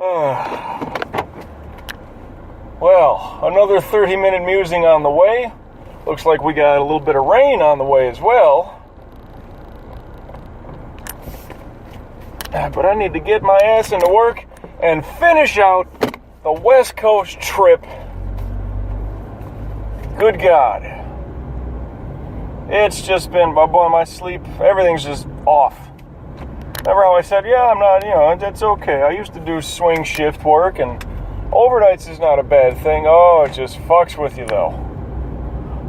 Well, another 30-minute musing on the way. Looks like we got a little bit of rain on the way as well. But I need to get my ass into work and finish out the West Coast trip. Good God. It's just been, boy, my sleep, everything's just off. Remember how I said, yeah, I'm not, that's okay. I used to do swing shift work, and overnights is not a bad thing. Oh, it just fucks with you, though.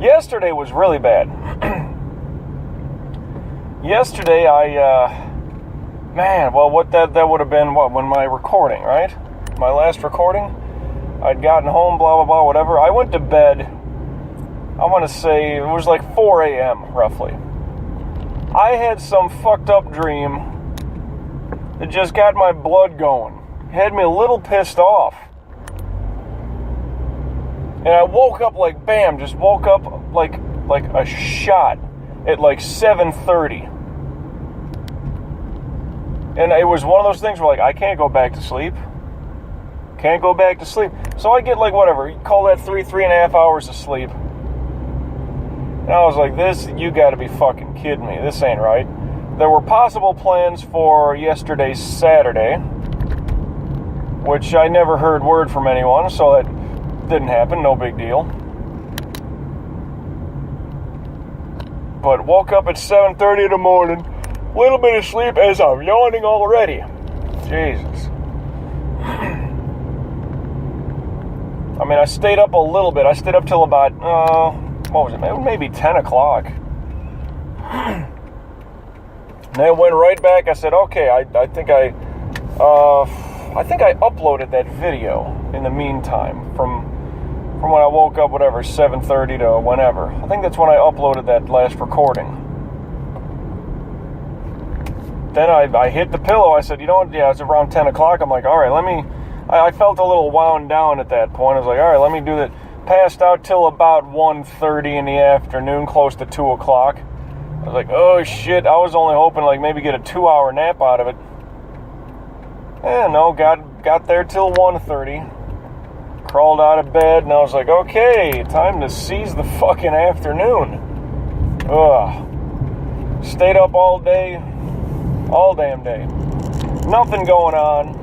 Yesterday was really bad. Yesterday, that would have been, when my recording, right? My last recording? I'd gotten home, blah, blah, blah, whatever. I went to bed, I want to say, it was like 4 a.m., roughly. I had some fucked up dream that just got my blood going. Had me a little pissed off. And I woke up like, bam, just woke up like a shot at like 7:30. And it was one of those things where, like, I can't go back to sleep. Can't go back to sleep. So I get, like, whatever, you call that 3.5 hours of sleep. And I was like, you gotta be fucking kidding me. This ain't right. There were possible plans for yesterday's Saturday, which I never heard word from anyone, so that didn't happen, no big deal. But woke up at 7:30 in the morning, little bit of sleep as I'm yawning already. Jesus. I mean, I stayed up a little bit. I stayed up till about, maybe 10 o'clock. And then I went right back. I said, okay, I think I uploaded that video in the meantime from when I woke up, 7:30 to whenever. I think that's when I uploaded that last recording. Then I hit the pillow. I said, you know what? Yeah, it's around 10 o'clock. I'm like, all right, I felt a little wound down at that point. I was like, all right, let me do that. Passed out till about 1:30 in the afternoon, close to 2 o'clock. I was like, oh shit, I was only hoping like maybe get a 2-hour nap out of it. No, got there till 1:30. Crawled out of bed, and I was like, okay, time to seize the fucking afternoon. Ugh. Stayed up all day, all damn day. Nothing going on.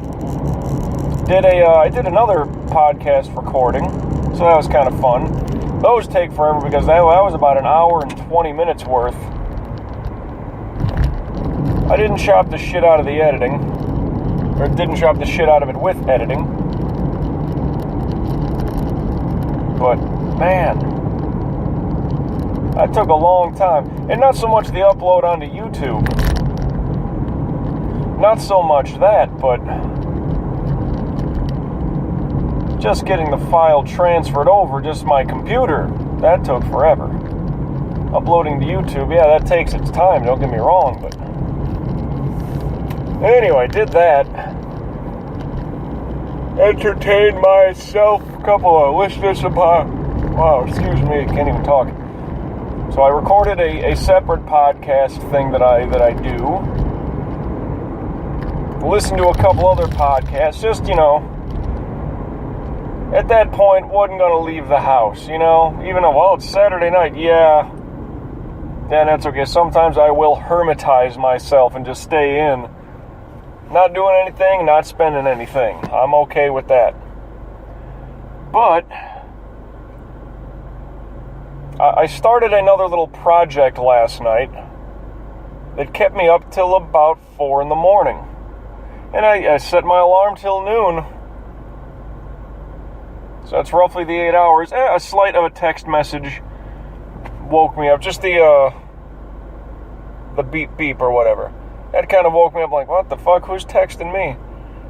I did another podcast recording, so that was kind of fun. Those take forever because that was about an hour and 20 minutes worth. I didn't chop the shit out of the editing, or didn't chop the shit out of it with editing. But, man, that took a long time. And not so much the upload onto YouTube. Not so much that, but just getting the file transferred over, just my computer, that took forever. Uploading to YouTube, yeah, that takes its time, don't get me wrong, but anyway, did that. Entertained myself, a couple of listeners about, wow, excuse me, I can't even talk. So I recorded a separate podcast thing that I do. Listened to a couple other podcasts, just, at that point, wasn't going to leave the house, even though, it's Saturday night, yeah, that's okay. Sometimes I will hermitize myself and just stay in. Not doing anything, not spending anything. I'm okay with that. But I started another little project last night that kept me up till about 4 in the morning. And I set my alarm till noon. So that's roughly the 8 hours. A slight of a text message woke me up. Just the beep beep or whatever. That kind of woke me up like, what the fuck? Who's texting me?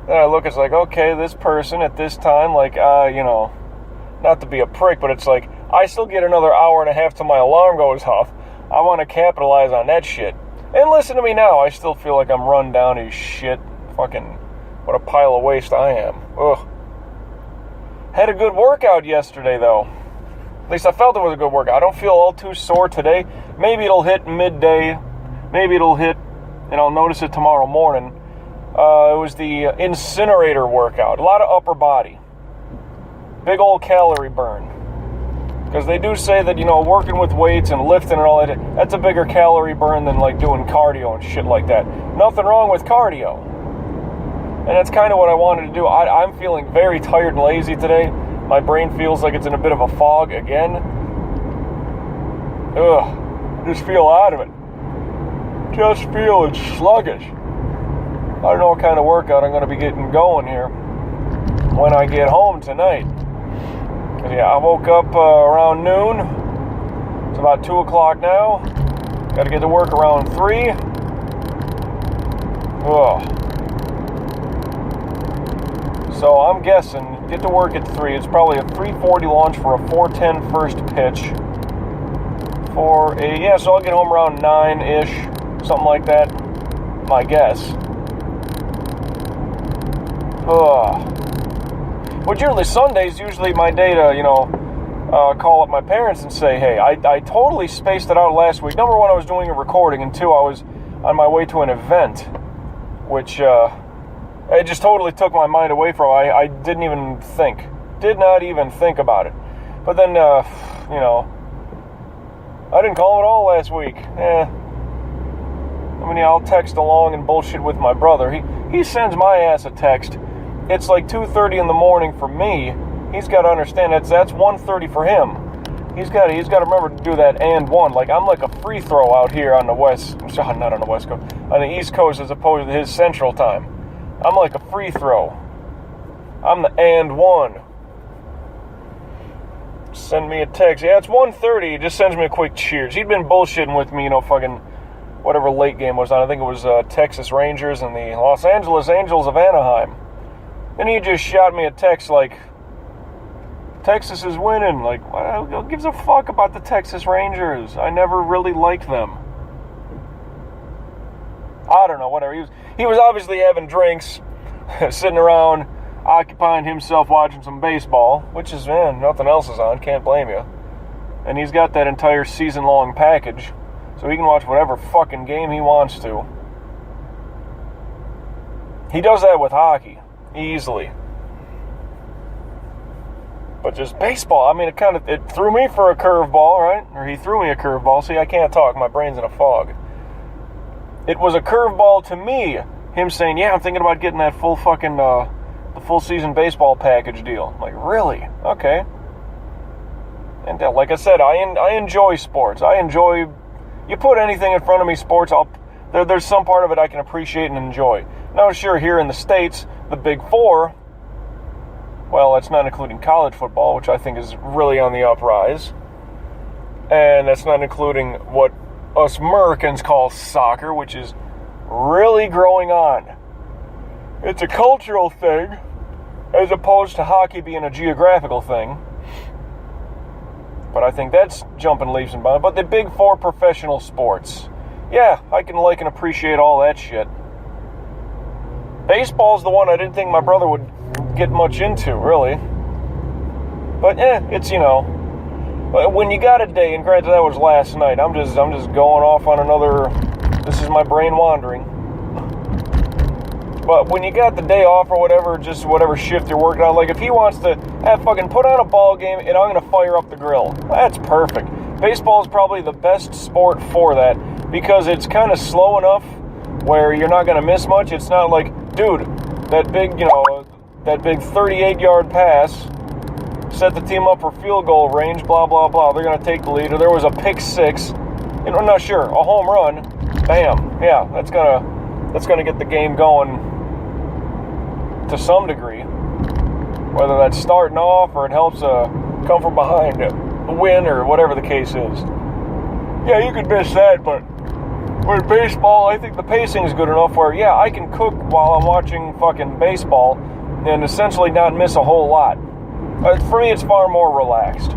Then I look, it's like, okay, this person at this time, like, not to be a prick, but it's like, I still get another hour and a half till my alarm goes off. I want to capitalize on that shit. And listen to me now, I still feel like I'm run down as shit. Fucking, what a pile of waste I am. Ugh. Had a good workout yesterday, though. At least I felt it was a good workout. I don't feel all too sore today. Maybe it'll hit midday. Maybe it'll hit, and I'll notice it tomorrow morning. It was the incinerator workout. A lot of upper body. Big old calorie burn. Because they do say that, working with weights and lifting and all that, that's a bigger calorie burn than, like, doing cardio and shit like that. Nothing wrong with cardio. And that's kind of what I wanted to do. I'm feeling very tired and lazy today. My brain feels like it's in a bit of a fog again. Ugh. Just feel out of it. Just feel it's sluggish. I don't know what kind of workout I'm going to be getting going here when I get home tonight. Yeah, I woke up around noon. It's about 2 o'clock now. Got to get to work around 3. Ugh. So I'm guessing, get to work at 3. It's probably a 3:40 launch for a 4:10 first pitch. So I'll get home around 9-ish, something like that. My guess. Ugh. Well, generally Sunday's usually my day to, call up my parents and say, hey, I totally spaced it out last week. Number one, I was doing a recording, and 2, I was on my way to an event, which, it just totally took my mind away from it. I did not even think about it. But then, I didn't call him at all last week. I'll text along and bullshit with my brother. He sends my ass a text. It's like 2:30 in the morning for me. He's got to understand that's 1:30 for him. He's got to remember to do that and 1. Like, I'm like a free throw out here on the not on the West Coast, on the East Coast as opposed to his Central Time. I'm like a free throw. I'm the and 1. Send me a text. Yeah, it's 1:30. He just sends me a quick cheers. He'd been bullshitting with me, fucking whatever late game was on. I think it was Texas Rangers and the Los Angeles Angels of Anaheim. And he just shot me a text like, Texas is winning. Like, who gives a fuck about the Texas Rangers? I never really liked them. I don't know, whatever. He was obviously having drinks, sitting around, occupying himself watching some baseball, which is, nothing else is on, can't blame you. And he's got that entire season-long package, so he can watch whatever fucking game he wants to. He does that with hockey, easily. But just baseball, it threw me for a curveball, right? Or he threw me a curveball. See, I can't talk, my brain's in a fog. It was a curveball to me, him saying, yeah, I'm thinking about getting that full fucking, the full season baseball package deal. I'm like, really? Okay. And like I said, I enjoy sports. You put anything in front of me, sports, there's some part of it I can appreciate and enjoy. Now, sure, here in the States, the Big Four, well, that's not including college football, which I think is really on the uprise. And that's not including what us Americans call soccer, which is really growing on. It's a cultural thing, as opposed to hockey being a geographical thing. But I think that's jumping leaps and bounds. But the Big Four professional sports, yeah, I can like and appreciate all that shit. Baseball's the one I didn't think my brother would get much into, really. But it's, when you got a day, and granted that was last night, I'm just going off on another, this is my brain wandering. But when you got the day off or whatever, just whatever shift you're working on, like if he wants to fucking put on a ball game and I'm going to fire up the grill, that's perfect. Baseball is probably the best sport for that because it's kind of slow enough where you're not going to miss much. It's not like, dude, that big 38-yard pass set the team up for field goal range, blah, blah, blah. They're going to take the lead. Or there was a pick six, I'm not sure, a home run, bam. Yeah, that's going to get the game going to some degree. Whether that's starting off or it helps come from behind a win or whatever the case is. Yeah, you could miss that, but with baseball, I think the pacing is good enough where, yeah, I can cook while I'm watching fucking baseball and essentially not miss a whole lot. For me, it's far more relaxed.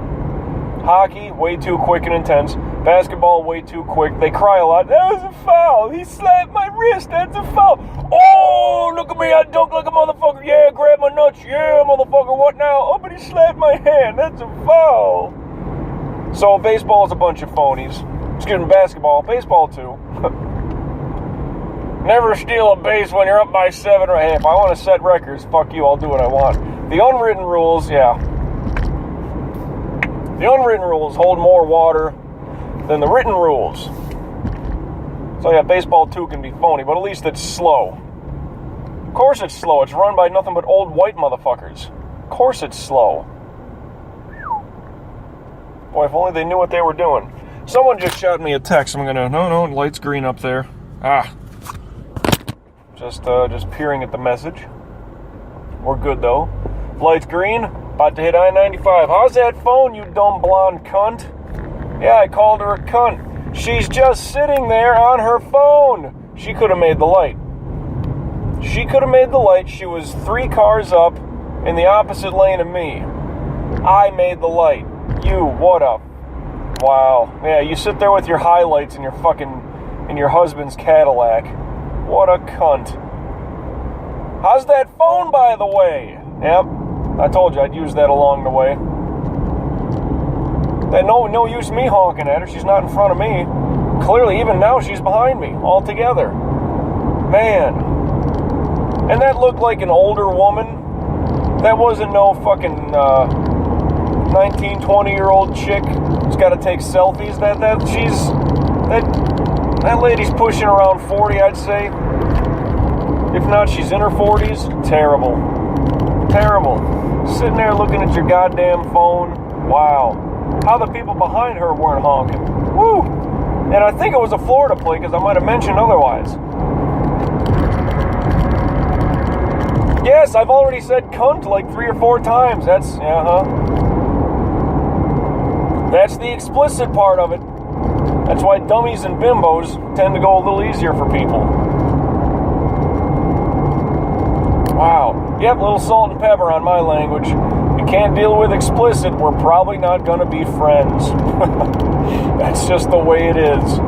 Hockey, way too quick and intense. Basketball, way too quick. They cry a lot. That was a foul. He slapped my wrist. That's a foul. Oh, look at me. I dunk like a motherfucker. Yeah, grab my nuts. Yeah, motherfucker. What now? Oh, but he slapped my hand. That's a foul. So baseball is a bunch of phonies. Excuse me, basketball. Baseball, too. Never steal a base when you're up by 7 or hey, if I want to set records, fuck you, I'll do what I want. The unwritten rules, yeah. The unwritten rules hold more water than the written rules. So yeah, baseball too can be phony, but at least it's slow. Of course it's slow. It's run by nothing but old white motherfuckers. Of course it's slow. Boy, if only they knew what they were doing. Someone just shot me a text. I'm gonna, no, light's green up there. Just peering at the message. We're good though. Light's green, about to hit I-95. How's that phone, you dumb blonde cunt? Yeah, I called her a cunt. She's just sitting there on her phone. She could have made the light. She could have made the light. She was 3 cars up in the opposite lane of me. I made the light. You, what a... Wow. Yeah, you sit there with your highlights in your husband's Cadillac. What a cunt. How's that phone, by the way? Yep. I told you I'd use that along the way. No use me honking at her. She's not in front of me. Clearly, even now, she's behind me altogether. Man. And that looked like an older woman. That wasn't no fucking 19, 20-year-old chick who's got to take selfies. That lady's pushing around 40, I'd say. If not, she's in her 40s. Terrible. Terrible. Sitting there looking at your goddamn phone. Wow. How the people behind her weren't honking. Woo! And I think it was a Florida plate, because I might have mentioned otherwise. Yes, I've already said cunt like 3 or 4 times. That's the explicit part of it. That's why dummies and bimbos tend to go a little easier for people. Wow. Yep, a little salt and pepper on my language. You can't deal with explicit, we're probably not going to be friends. That's just the way it is.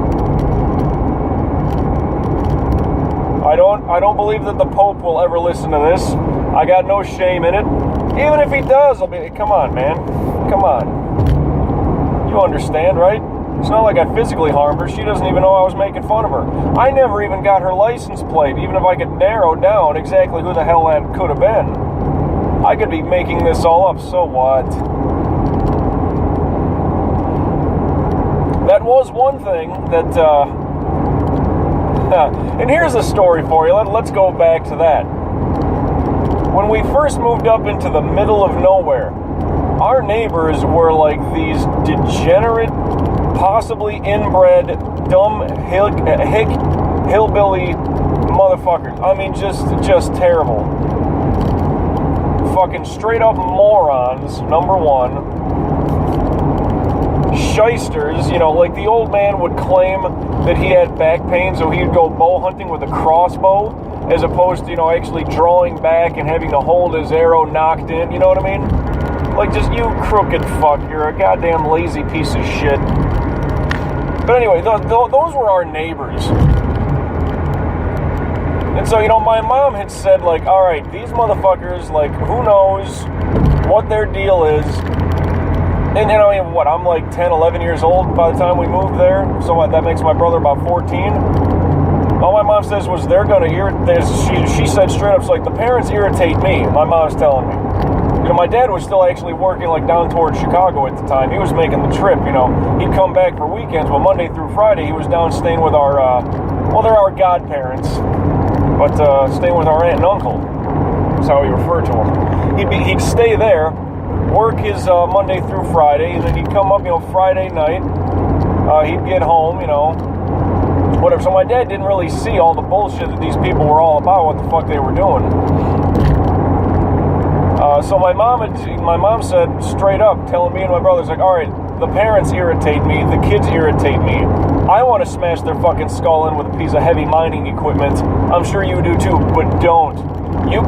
I don't believe that the Pope will ever listen to this. I got no shame in it. Even if he does, I'll be, come on, man. Come on. You understand, right? It's not like I physically harmed her. She doesn't even know I was making fun of her. I never even got her license plate, even if I could narrow down exactly who the hell that could have been. I could be making this all up, so what? That was one thing that, and here's a story for you. Let's go back to that. When we first moved up into the middle of nowhere, our neighbors were like these degenerate, possibly inbred, dumb, hillbilly motherfuckers. I mean, just terrible. Fucking straight up morons, number one. Shysters, like the old man would claim that he had back pain, so he'd go bow hunting with a crossbow, as opposed to, actually drawing back and having to hold his arrow knocked in, you know what I mean? Like, just, you crooked fuck, you're a goddamn lazy piece of shit. But anyway, those were our neighbors. And so, my mom had said, like, all right, these motherfuckers, like, who knows what their deal is. And, I'm like 10, 11 years old by the time we moved there. So that makes my brother about 14. All my mom says was they're going to irritate. She said straight up, it's like, the parents irritate me. My mom's telling me. My dad was still actually working, like, down towards Chicago at the time. He was making the trip, He'd come back for weekends, but Monday through Friday, he was down staying with our, they're our godparents. But staying with our aunt and uncle. That's how we refer to them. He'd stay there, work his Monday through Friday, and then he'd come up, Friday night. He'd get home, whatever. So my dad didn't really see all the bullshit that these people were all about, what the fuck they were doing. So my mom said straight up, telling me and my brothers, like, all right, the parents irritate me, the kids irritate me. I want to smash their fucking skull in with a piece of heavy mining equipment. I'm sure you do too, but don't. Your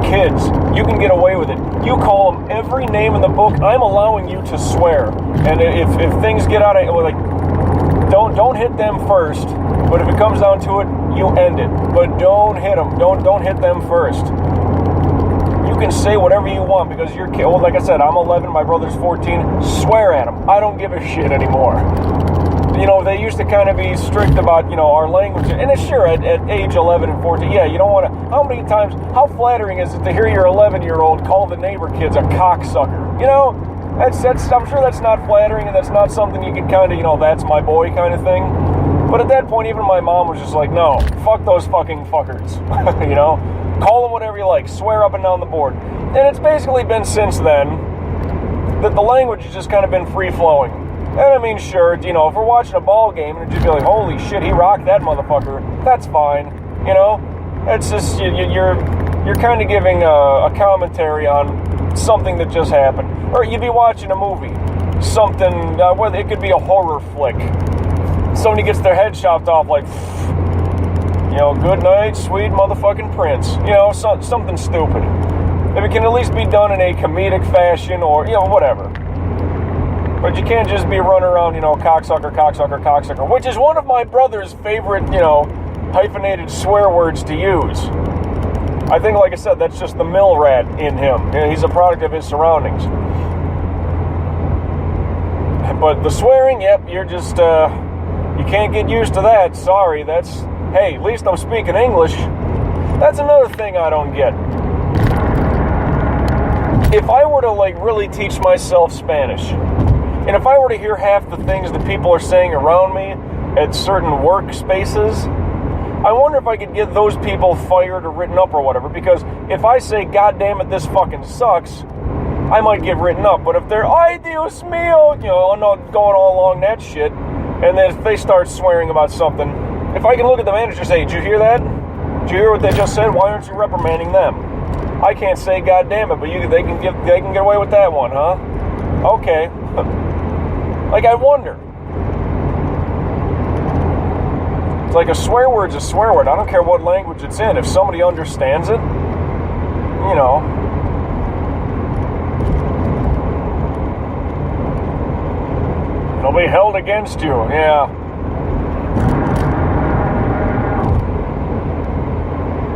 kids, you can get away with it. You call them every name in the book. I'm allowing you to swear. And if things get out of, like, don't hit them first. But if it comes down to it, you end it. But don't hit them. Don't hit them first. You can say whatever you want because your kid. Well, like I said, I'm 11. My brother's 14. Swear at him. I don't give a shit anymore. you know, they used to kind of be strict about, you know, our language. And it's sure, at age 11 and 14, yeah, you don't want to, how flattering is it to hear your 11-year-old call the neighbor kids a cocksucker? You know, that's I'm sure that's not flattering, and that's not something you can kind of, you know, that's my boy kind of thing. But at that point, even my mom was just like, no, fuck those fucking fuckers. You know, call them whatever you like, swear up and down the board. And it's basically been since then that the language has just kind of been free-flowing. And I mean, sure, you know, if we're watching a ball game and you'd be like, holy shit, he rocked that motherfucker, that's fine, you know? It's just, you're kind of giving a commentary on something that just happened. Or you'd be watching a movie, something, whether it could be a horror flick. Somebody gets their head chopped off like, you know, good night, sweet motherfucking prince. You know, something stupid. If it can at least be done in a comedic fashion or, you know, whatever. But you can't just be running around, you know, cocksucker, cocksucker, cocksucker, which is one of my brother's favorite, you know, hyphenated swear words to use. I think, like I said, that's just the mill rat in him. You know, he's a product of his surroundings. But the swearing, yep, you're just, you can't get used to that. Sorry, hey, at least I'm speaking English. That's another thing I don't get. If I were to, like, really teach myself Spanish, and if I were to hear half the things that people are saying around me at certain workspaces, I wonder if I could get those people fired or written up or whatever, because if I say, God damn it, this fucking sucks, I might get written up. But if they're, ay Dios mío, you know, I'm not going all along that shit, and then if they start swearing about something, if I can look at the manager and say, did you hear that? Did you hear what they just said? Why aren't you reprimanding them? I can't say God damn it, but they can get away with that one, huh? Okay. Like, I wonder. It's like a swear word's a swear word. I don't care what language it's in. If somebody understands it, you know. It'll be held against you, yeah.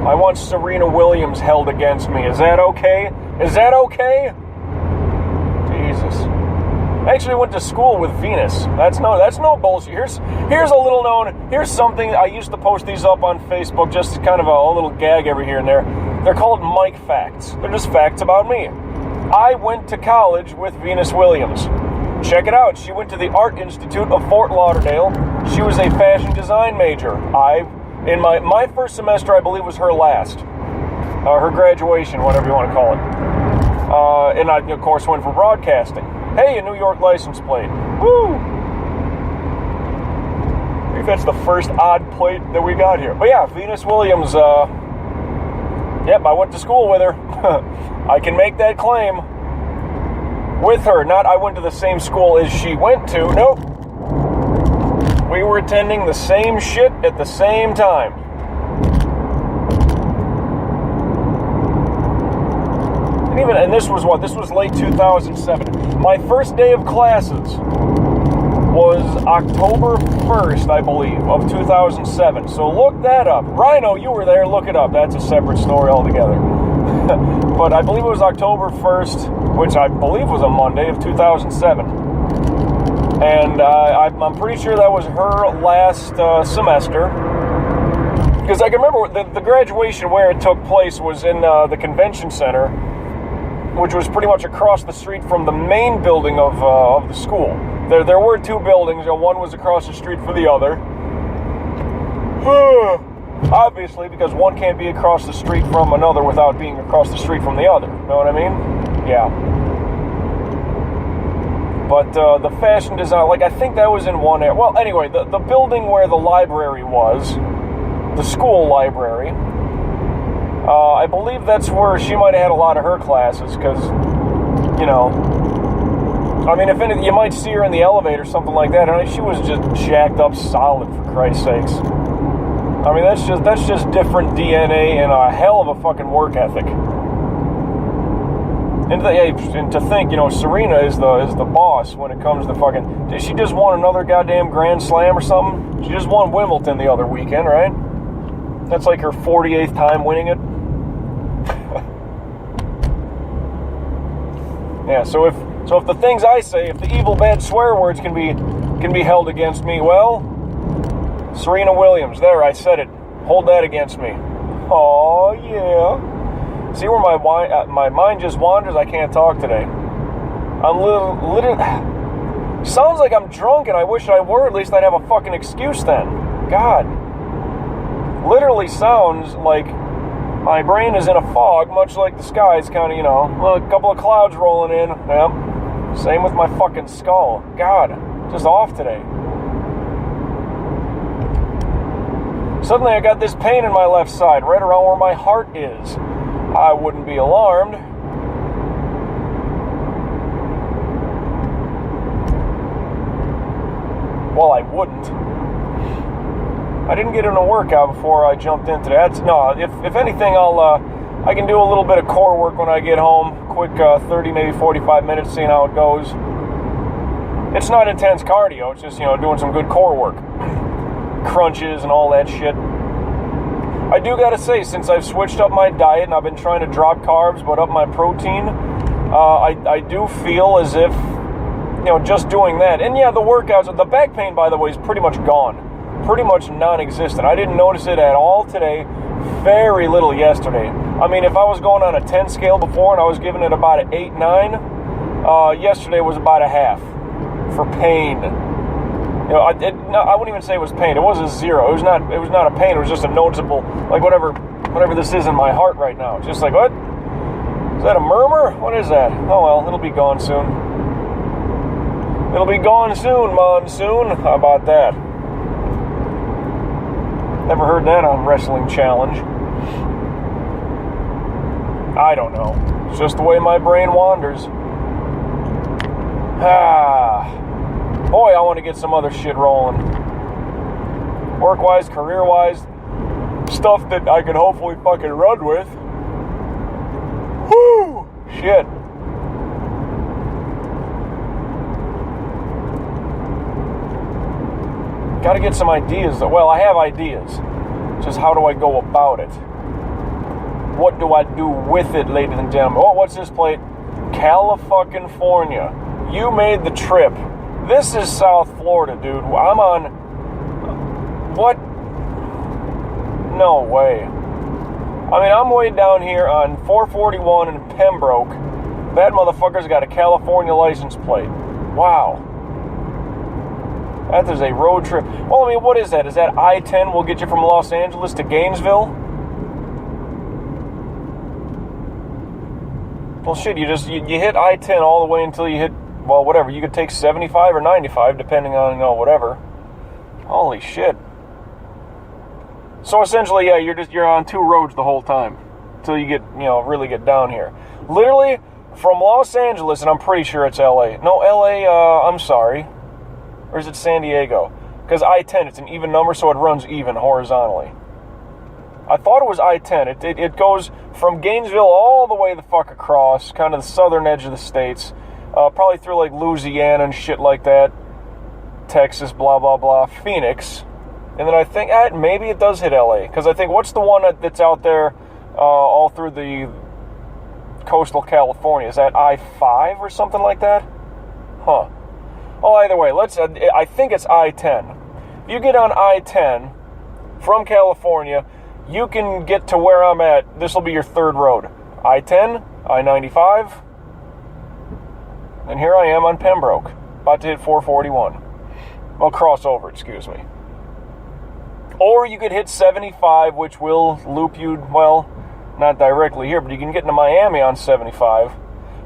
I want Serena Williams held against me. Is that okay? Is that okay? Jesus. I actually went to school with Venus. That's no bullshit. Here's a little known, here's something, I used to post these up on Facebook, just kind of a little gag every here and there. They're called Mike Facts. They're just facts about me. I went to college with Venus Williams. Check it out. She went to the Art Institute of Fort Lauderdale. She was a fashion design major. In my first semester, I believe, was her last. Her graduation, whatever you want to call it. And I, of course, went for broadcasting. Hey, a New York license plate. Woo! I think that's the first odd plate that we got here. But yeah, Venus Williams, yep, I went to school with her. I can make that claim. With her. Not I went to the same school as she went to. Nope. We were attending the same shit at the same time. And this was what? This was late 2007. My first day of classes was October 1st, I believe, of 2007. So look that up. Rhino, you were there. Look it up. That's a separate story altogether. But I believe it was October 1st, which I believe was a Monday of 2007. And I'm pretty sure that was her last semester. Because I can remember the graduation where it took place was in the convention center, which was pretty much across the street from the main building of the school. There were two buildings, and one was across the street from the other. Obviously, because one can't be across the street from another without being across the street from the other. Know what I mean? Yeah. But the fashion design, like, I think that was in one area. Well, anyway, the building where the library was, the school library, I believe that's where she might have had a lot of her classes, because, you know, I mean, if anything, you might see her in the elevator, something like that. I mean, she was just jacked up solid, for Christ's sakes. I mean, that's just different DNA and a hell of a fucking work ethic. And to think, you know, Serena is the boss when it comes to fucking... Did she just won another goddamn Grand Slam or something? She just won Wimbledon the other weekend, right? That's like her 48th time winning it. Yeah, so if the things I say, if the evil bad swear words can be can be held against me. Well, Serena Williams, there, I said it. Hold that against me. Oh, yeah. See where my mind just wanders? I can't talk today. I'm literally... Sounds like I'm drunk, and I wish I were. At least I'd have a fucking excuse then. God. Literally sounds like my brain is in a fog, much like the sky's kind of, a couple of clouds rolling in. Yep. Same with my fucking skull. God, just off today. Suddenly I got this pain in my left side, right around where my heart is. I wouldn't be alarmed. Well, I wouldn't. I didn't get in a workout before I jumped into that. No, if anything, I can do a little bit of core work when I get home. Quick 30, maybe 45 minutes, seeing how it goes. It's not intense cardio. It's just, doing some good core work. Crunches and all that shit. I do gotta say, since I've switched up my diet and I've been trying to drop carbs but up my protein, I do feel as if, just doing that. And yeah, the workouts, the back pain, by the way, is pretty much gone. Pretty much non-existent. I didn't notice it at all today. Very little yesterday. I mean, if I was going on a 10 scale before and I was giving it about an 8, 9, yesterday was about a half for pain. I wouldn't even say it was pain. It was a 0. It was not a pain. It was just a noticeable, like whatever this is in my heart right now. It's just like, what? Is that a murmur? What is that? Oh well, it'll be gone soon. It'll be gone soon, monsoon. How about that? Never heard that on Wrestling Challenge. I don't know. It's just the way my brain wanders. Boy, I want to get some other shit rolling. Work-wise, career-wise, stuff that I could hopefully fucking run with. Woo! Shit. Gotta get some ideas, though. Well, I have ideas. Just how do I go about it? What do I do with it, ladies and gentlemen? Oh, what's this plate? California. You made the trip. This is South Florida, dude. I'm on... What? No way. I mean, I'm way down here on 441 in Pembroke. That motherfucker's got a California license plate. Wow. That is a road trip. Well, I mean, what is that? Is that I-10 will get you from Los Angeles to Gainesville? Well, shit, you hit I-10 all the way until you hit, well, whatever. You could take 75 or 95, depending on, whatever. Holy shit. So essentially, yeah, you're on 2 roads the whole time until you get, really get down here. Literally, from Los Angeles, and I'm pretty sure it's LA. No, LA, I'm sorry. Or is it San Diego? Because I-10, it's an even number, so it runs even horizontally. I thought it was I-10. It goes from Gainesville all the way the fuck across, kind of the southern edge of the states, probably through like Louisiana and shit like that, Texas, blah, blah, blah, Phoenix. And then I think, maybe it does hit LA. Because I think, what's the one that's out there all through the coastal California? Is that I-5 or something like that? Huh. Well, either way, I think it's I-10. If you get on I-10 from California, you can get to where I'm at. This will be your 3rd road. I-10, I-95, and here I am on Pembroke, about to hit 441. Well, crossover, excuse me. Or you could hit 75, which will loop you, well, not directly here, but you can get into Miami on 75.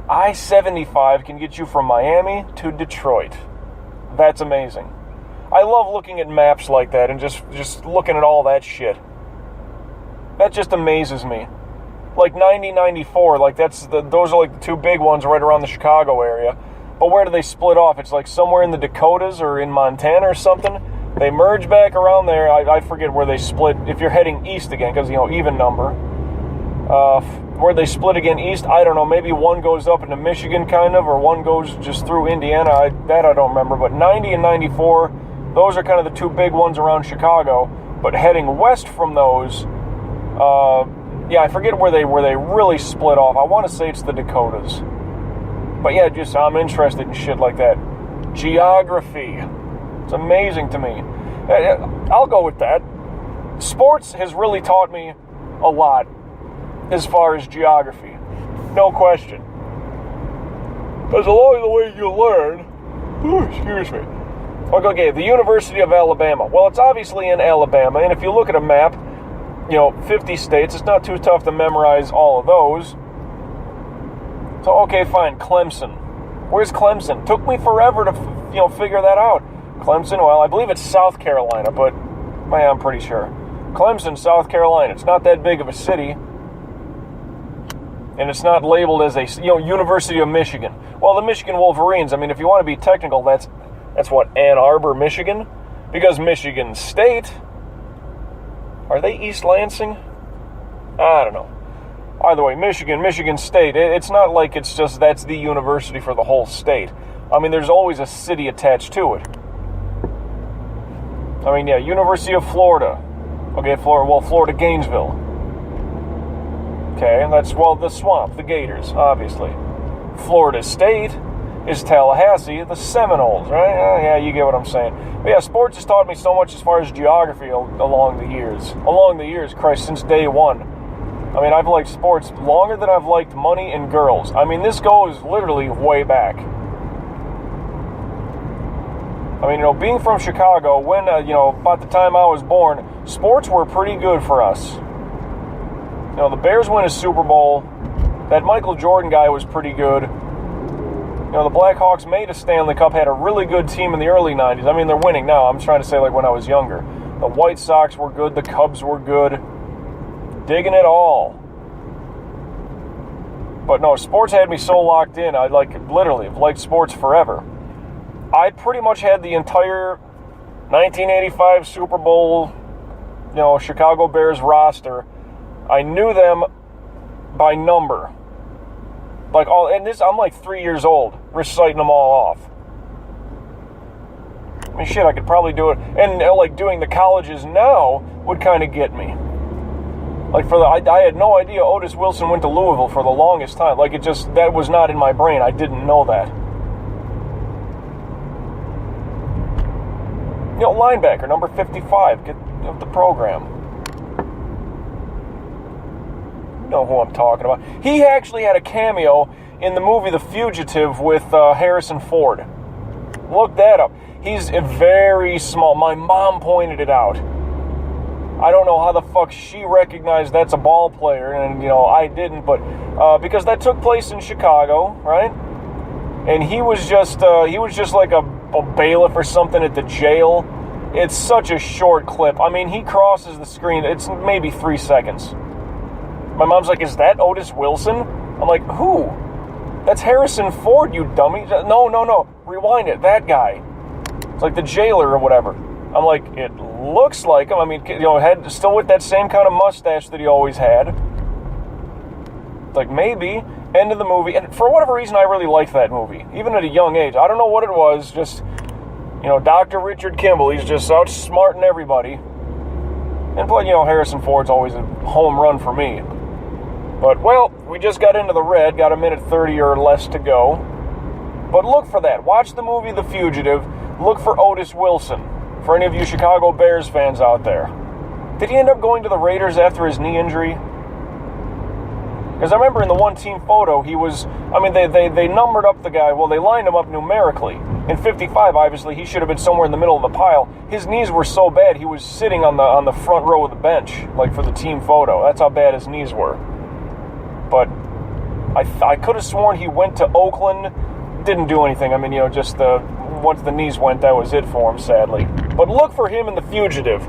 I-75 can get you from Miami to Detroit. That's amazing. I love looking at maps like that and just looking at all that shit. That just amazes me. Like 90, 94, like those are like the 2 big ones right around the Chicago area. But where do they split off? It's like somewhere in the Dakotas or in Montana or something. They merge back around there. I forget where they split. If you're heading east again, because, even number. Where they split again east, I don't know. Maybe one goes up into Michigan, kind of, or one goes just through Indiana. I don't remember. But 90 and 94, those are kind of the 2 big ones around Chicago. But heading west from those, I forget where they really split off. I want to say it's the Dakotas. But yeah, I'm interested in shit like that. Geography. It's amazing to me. I'll go with that. Sports has really taught me a lot as far as geography. No question. Because along the way you learn... excuse me. Okay, the University of Alabama. Well, it's obviously in Alabama, and if you look at a map, 50 states, it's not too tough to memorize all of those. So, okay, fine, Clemson. Where's Clemson? Took me forever to, figure that out. Clemson, well, I believe it's South Carolina, but I'm pretty sure. Clemson, South Carolina. It's not that big of a city. And it's not labeled as a, University of Michigan. Well, the Michigan Wolverines, if you want to be technical, that's what, Ann Arbor, Michigan? Because Michigan State, are they East Lansing? I don't know. Either way, Michigan State, it's not like it's just that's the university for the whole state. There's always a city attached to it. University of Florida. Okay, Florida Gainesville. Okay, and that's, the swamp, the Gators, obviously. Florida State is Tallahassee, the Seminoles, right? Yeah, you get what I'm saying. But yeah, sports has taught me so much as far as geography along the years. Christ, since day one. I've liked sports longer than I've liked money and girls. This goes literally way back. Being from Chicago, when, about the time I was born, sports were pretty good for us. The Bears win a Super Bowl. That Michael Jordan guy was pretty good. The Blackhawks made a Stanley Cup, had a really good team in the early 90s. They're winning now. I'm trying to say, when I was younger. The White Sox were good. The Cubs were good. Digging it all. But no, sports had me so locked in. I literally have liked sports forever. I pretty much had the entire 1985 Super Bowl, Chicago Bears roster. I knew them by number. I'm 3 years old, reciting them all off. I could probably do it. And doing the colleges now would kind of get me. I had no idea Otis Wilson went to Louisville for the longest time. That was not in my brain. I didn't know that. Linebacker, number 55, get the program. You know who I'm talking about. He actually had a cameo in the movie The Fugitive with Harrison Ford. Look that up. He's very small. My mom pointed it out. I don't know how the fuck she recognized that's a ball player, and, I didn't, but because that took place in Chicago, right? And he was just like a bailiff or something at the jail. It's such a short clip. He crosses the screen. It's maybe 3 seconds. My mom's like, is that Otis Wilson? I'm like, who? That's Harrison Ford, you dummy. No. Rewind it. That guy. It's like the jailer or whatever. I'm like, it looks like him. Head still with that same kind of mustache that he always had. Maybe. End of the movie. And for whatever reason, I really liked that movie. Even at a young age. I don't know what it was. Just, Dr. Richard Kimball. He's just outsmarting everybody. And plus, Harrison Ford's always a home run for me. But, we just got into the red. Got a minute 30 or less to go. But look for that. Watch the movie The Fugitive. Look for Otis Wilson. For any of you Chicago Bears fans out there. Did he end up going to the Raiders after his knee injury? Because I remember in the one-team photo, he was... they numbered up the guy. Well, they lined him up numerically. In 55, obviously, he should have been somewhere in the middle of the pile. His knees were so bad, he was sitting on the front row of the bench, for the team photo. That's how bad his knees were. But I could have sworn he went to Oakland. Didn't do anything. Once the knees went, that was it for him, sadly. But look for him in The Fugitive.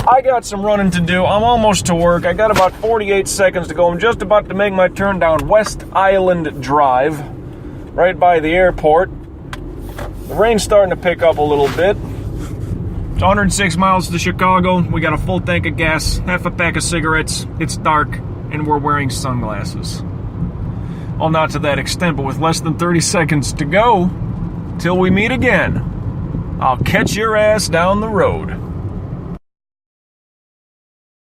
I got some running to do. I'm almost to work. I got about 48 seconds to go. I'm just about to make my turn down West Island Drive, right by the airport. The rain's starting to pick up a little bit. It's 106 miles to Chicago. We got a full tank of gas, half a pack of cigarettes. It's dark, and we're wearing sunglasses. Well, not to that extent, but with less than 30 seconds to go, till we meet again, I'll catch your ass down the road.